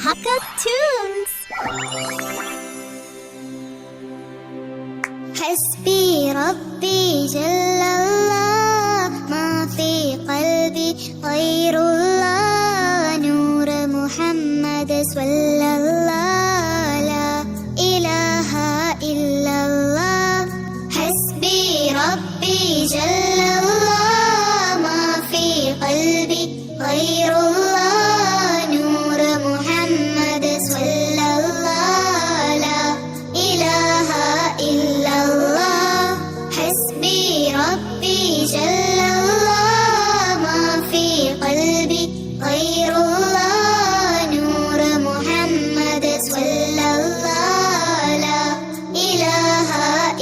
Hakka Tunes. حسبي ربي جل الله ما في قلبي غير الله نور محمد صلى الله لا إله إلا الله حسبي ربي جل الله ما في قلبي غير الله نور محمد صلى الله لا إله إلا الله حسبي ربي جل الله ما في قلبي غير الله نور محمد صلى الله لا إله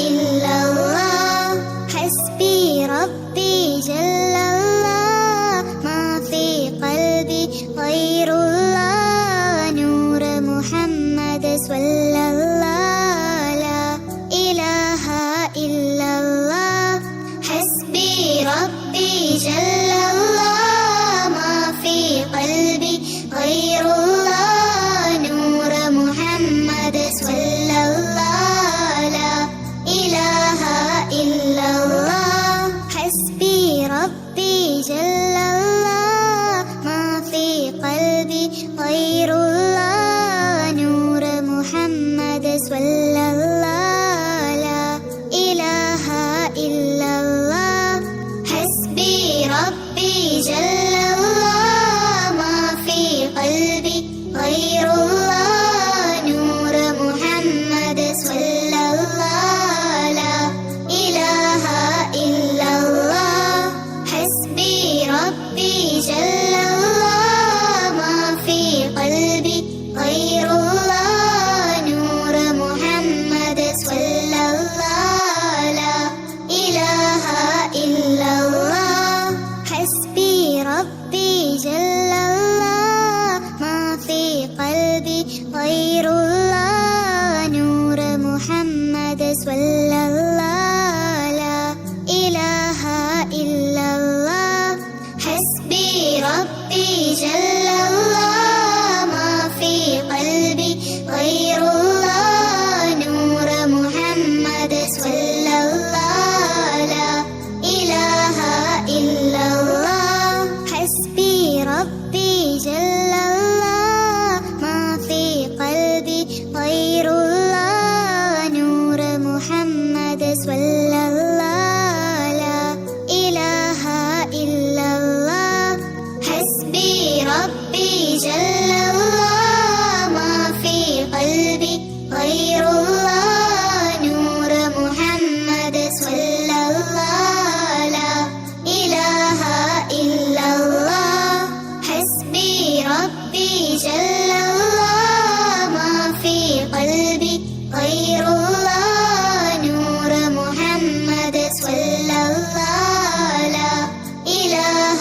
إلا الله حسبي ربي جل الله ما في قلبي غير الله نور محمد صلى الله لا إله إلا الله حسبي ربي جل الله ما في قلبي غير الله نور محمد صلى الله لا إله إلا الله حسبي ربي جل الله ما في قلبي غير الله نور محمد صلى الله لا إله إلا الله حسبي ربي جل الله ما في قلبي غير الله نور محمد صلى الله لا إله إلا الله حسبي ربي جل الله ما في قلبي غير الله نور محمد صلى الله لا إله إلا الله حسبي ربي جل الله ما في قلبي غير الله نور محمد صلى الله لا إله إلا الله حسبي ربي جل الله ما في قلبي غير الله نور محمد صلى الله لا إله إلا الله حسبي ربي جل الله ما في قلبي غير الله نور محمد صلى الله لا إله إلا الله حسبي ربي جل الله ما في قلبي غير الله نور محمد صلى الله لا إله إلا الله حسبي ربي جل الله ما في قلبي غير الله نور محمد صلى الله لا إله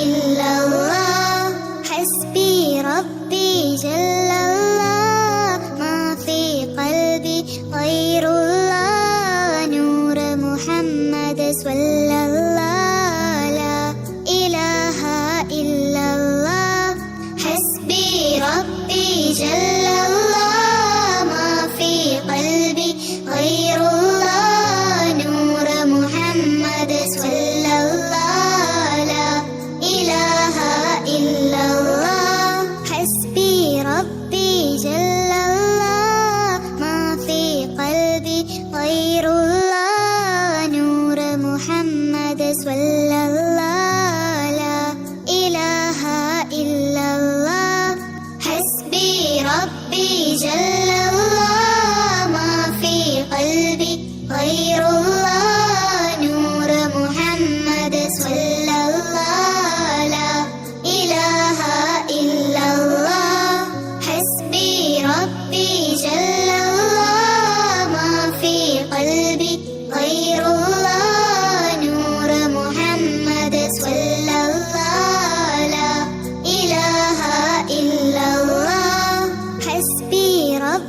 إلا الله حسبي ربي جل الله ما في قلبي غير الله نور محمد صلى الله لا إله إلا الله حسبي ربي جل الله ما في قلبي غير الله نور محمد صلى الله لا إله إلا الله حسبي ربي جل الله ما في قلبي غير الله نور محمد صلى الله لا إله إلا الله حسبي ربي جل الله ما في قلبي غير الله نور محمد صلى الله لا إله إلا الله حسبي ربي جل الله ما في قلبي غير الله نور محمد صلى الله لا إله إلا الله حسبي ربي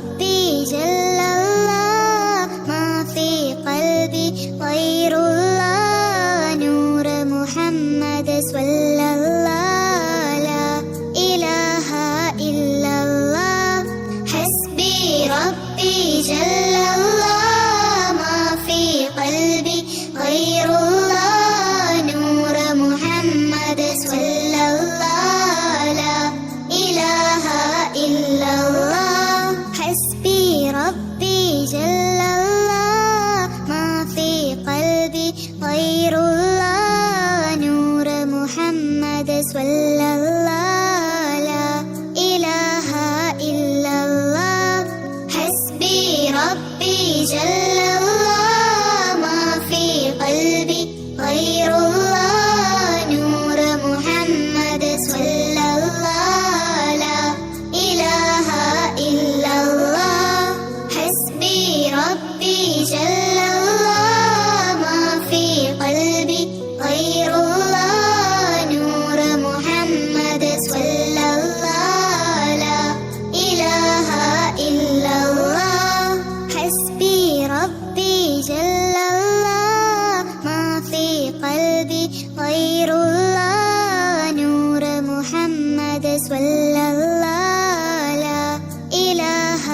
محمد صلى الله لا إله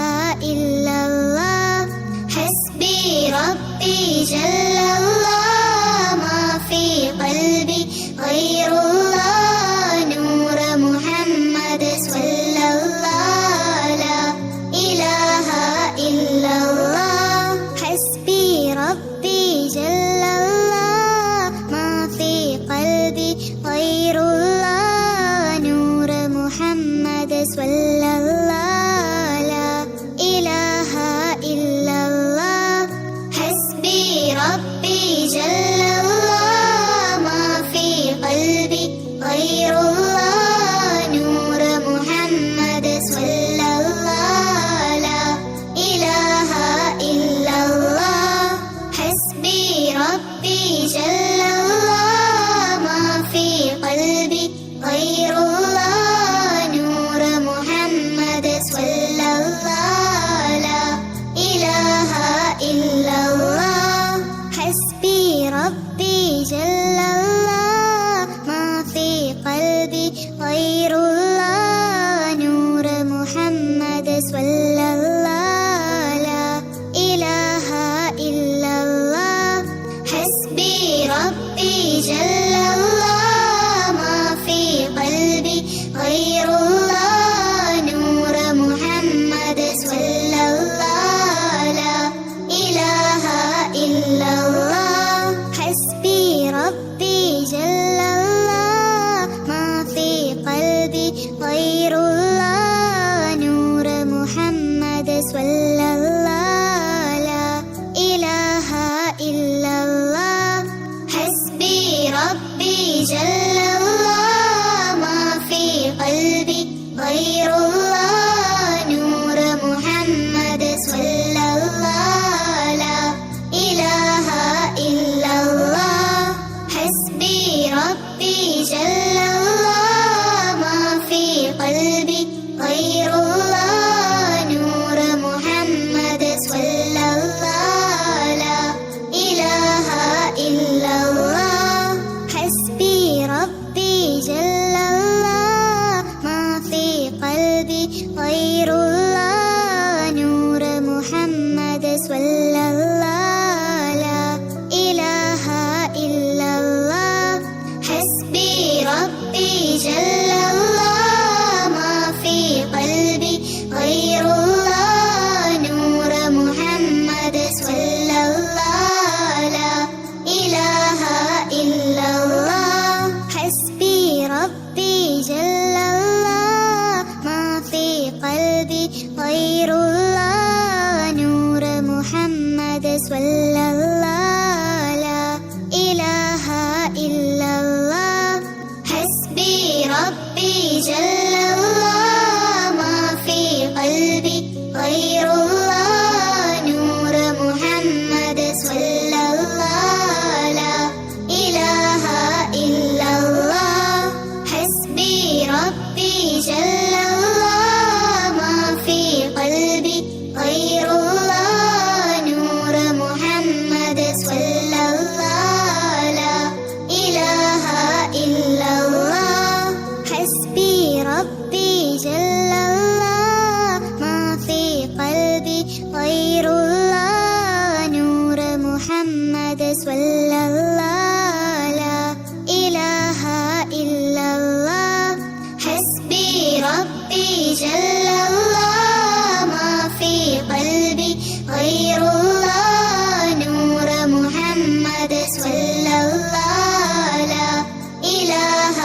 إلا الله حسبي ربي جل الله ما في قلبي غير الله نور محمد صلى الله لا إله إلا الله حسبي ربي جل الله ما في قلبي غير الله نور محمد صلى الله لا إله إلا الله حسبي ربي جل الله ما في قلبي غير الله نور محمد صلى الله لا إله إلا الله حسبي ربي جل الله ما في قلبي غير الله نور محمد صلى الله لا إله إلا الله حسبي ربي جل الله ما في قلبي غير الله نور محمد صلى الله لا إله إلا الله حسبي ربي جل الله ما في قلبي غير الله نور محمد صلى الله لا إله إلا الله حسبي ربي جل الله ما في قلبي غير الله نور محمد صلى الله لا إله إلا الله حسبي ربي جل الله ما في قلبي غير الله نور محمد صلى الله لا إله إلا الله حسبي ربي جل الله ما في قلبي غير الله نور محمد صلى الله لا إله إلا الله حسبي ربي جل الله ما في قلبي غير الله نور محمد صلى الله لا إله إلا الله حسبي ربي جل الله ما في قلبي غير الله نور محمد صلى الله لا إله إلا الله حسبي ربي جل الله ما في قلبي غير الله نور محمد صلى الله لا إله إلا الله حسبي ربي جل الله ما في قلبي غير الله نور محمد صلى الله لا إله إلا الله حسبي ربي جل الله ما في قلبي غير الله نور محمد صلى الله لا إله إلا الله حسبي ربي جل الله ما في قلبي غير الله نور محمد صلى الله لا إله إلا الله حسبي ربي جل الله ما في قلبي غير الله نور محمد صلى الله لا إله إلا الله حسبي ربي جل الله ما في قلبي غير الله نور محمد صلى الله لا إله إلا الله حسبي ربي جل الله ما في قلبي غير الله نور محمد صلى الله لا إله إلا الله حسبي ربي جل الله ما في قلبي غير الله نور محمد صلى الله لا إله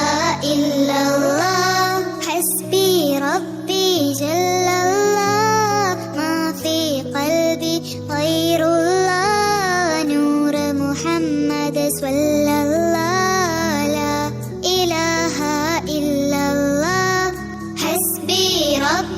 إلا الله حسبي ربي جل الله ما في قلبي غير الله نور محمد صلى الله لا إله إلا الله حسبي ربي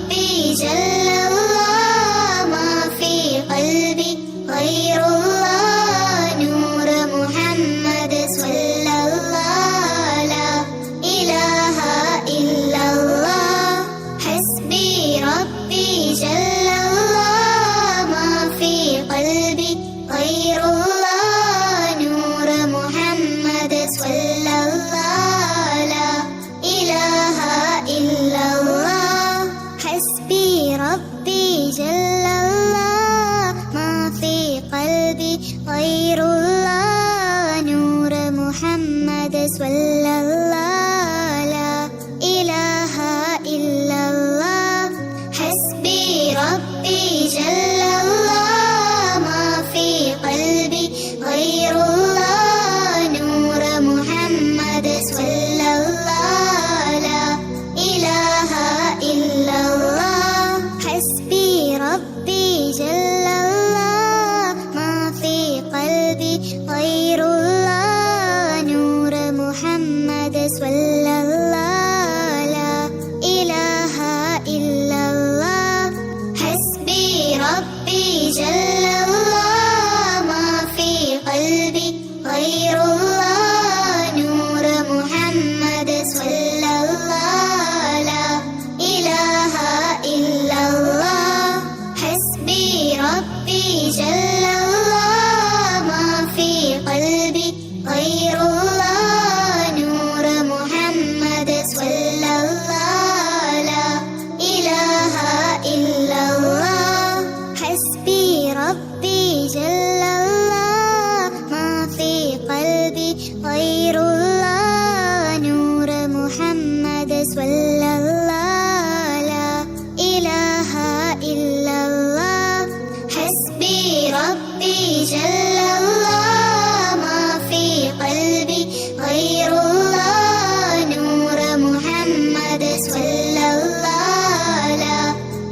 സ്വല്ലല്ലാഹ് ലാ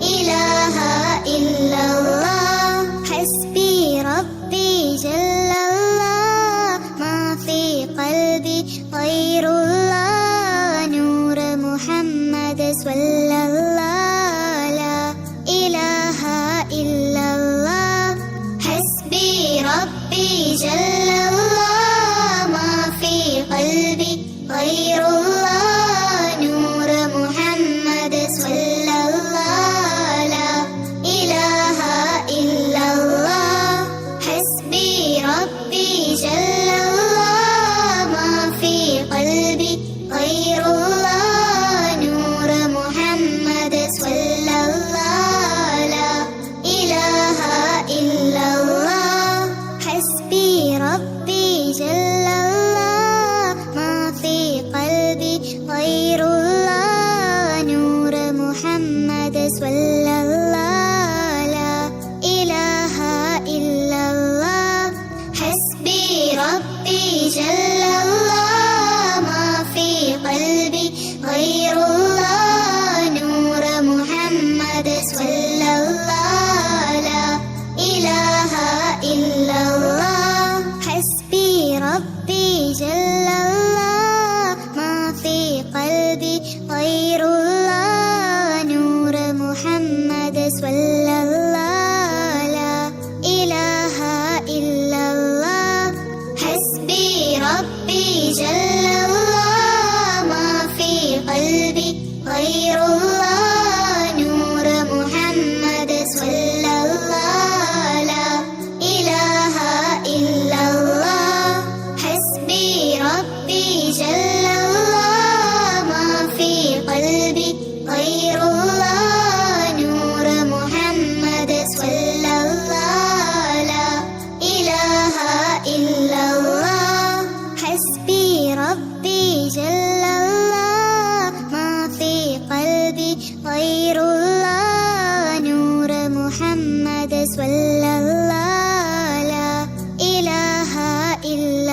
ഇലാഹ ഇല്ലല്ലാഹ് ഹസ്ബി റബ്ബി ജല്ലല്ലാഹ് മാ ഫീ ഖൽബി ഗൈറുല്ലാഹ് നൂർ മുഹമ്മദ് സ്വല്ലല്ലാഹ് ലാ ഇലാഹ ഇല്ലല്ലാഹ് ഹസ്ബി റബ്ബി ജല്ലല്ലാഹ് മാ ഫീ ഖൽബി ഗൈറുല്ലാഹ് നൂർ മുഹമ്മദ് സ്വല്ലല്ലാഹ് ലാ ഇലാഹ ഇല്ലല്ലാഹ് ഹസ്ബി റബ്ബി ജല്ലല്ലാഹ് മാ ഫീ ഖൽബി ഗൈറുല്ലാഹ് നൂർ മുഹമ്മദ് സ്വല്ലല്ലാഹ് ലാ ഇലാഹ ഇല്ലല്ലാഹ് ഹസ്ബി റബ്ബി ജല്ലല്ലാഹ് മാ ഫീ ഖൽബി ഗൈറുല്ലാഹ് നൂർ മുഹമ്മദ് സ്വല്ലല്ലാഹ് ലാ ഇലാഹ ഇല്ലല്ലാഹ് ഹസ്ബി റബ്ബി ജല്ലല്ലാഹ് മാ ഫീ ഖൽബി ഗൈറുല്ലാഹ് നൂർ മുഹമ്മദ് സ്വല്ലല്ലാഹ് ലാ ഇലാഹ ഇല്ലല്ലാഹ് ഹസ്ബി റബ്ബി ജല്ലല്ലാഹ് മാ ഫീ ഖൽബി ഗൈറുല്ലാഹ് നൂർ മുഹമ്മദ് സ്വല്ലല്ലാഹ് ലാ ഇലാഹ ഇല്ലല്ലാഹ് ഹസ്ബി റബ്ബി ജല്ലല്ലാഹ് മാ ഫീ ഖൽബി ഗൈറുല്ലാഹ് നൂർ മുഹമ്മദ് സ്വല്ലല്ലാഹ് ലാ ഇലാഹ ഇല്ലല്ലാഹ് ഹസ്ബി റബ്ബി ജല്ലല്ലാഹ് മാ ഫീ ഖൽബി ഗൈറുല്ലാഹ് നൂർ മുഹമ്മദ് സ്വല്ലല്ലാഹ് ലാ ഇലാഹ ഇല്ലല്ലാഹ് ഹസ്ബി റബ്ബി ജല്ലല്ലാഹ് മാ ഫീ ഖൽബി ഗൈറുല്ലാഹ് നൂർ മുഹമ്മദ് സ്വല്ലല്ലാഹ് ലാ ഇലാഹ ഇല്ലല്ലാഹ്